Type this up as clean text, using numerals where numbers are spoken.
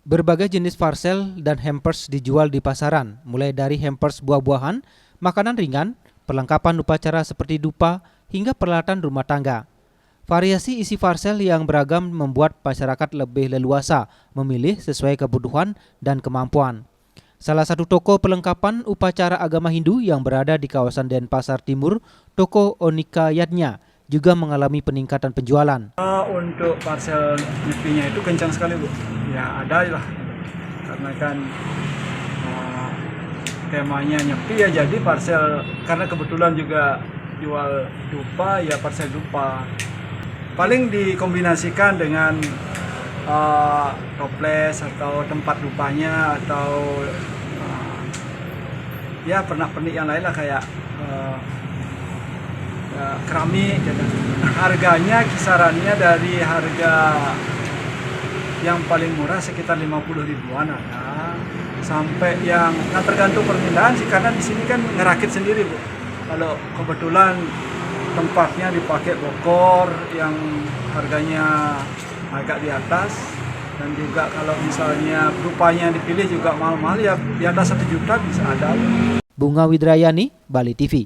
Berbagai jenis parcel dan hampers dijual di pasaran, mulai dari hampers buah-buahan, makanan ringan, perlengkapan upacara seperti dupa, hingga peralatan rumah tangga. Variasi isi parcel yang beragam membuat masyarakat lebih leluasa memilih sesuai kebutuhan dan kemampuan. Salah satu toko perlengkapan upacara agama Hindu yang berada di kawasan Denpasar Timur, toko Onika Yadnya, juga mengalami peningkatan penjualan. Untuk parcel nyepinya itu kencang sekali, Bu. Ya ada lah, karena kan temanya nyepi ya, jadi parcel, karena kebetulan juga jual dupa ya, parcel dupa. Paling dikombinasikan dengan toples atau tempat dupanya, atau ya pernak-pernik yang lain lah, kayak keramik. Harganya kisarannya dari harga yang paling murah sekitar 50 ribuan ada, sampai yang tergantung permintaan sih, karena di sini kan ngerakit sendiri, Bu. Kalau kebetulan tempatnya dipakai bokor yang harganya agak di atas, dan juga kalau misalnya rupanya dipilih juga mahal-mahal, ya di atas 1 juta bisa ada. Bunga Widrayani, Bali TV.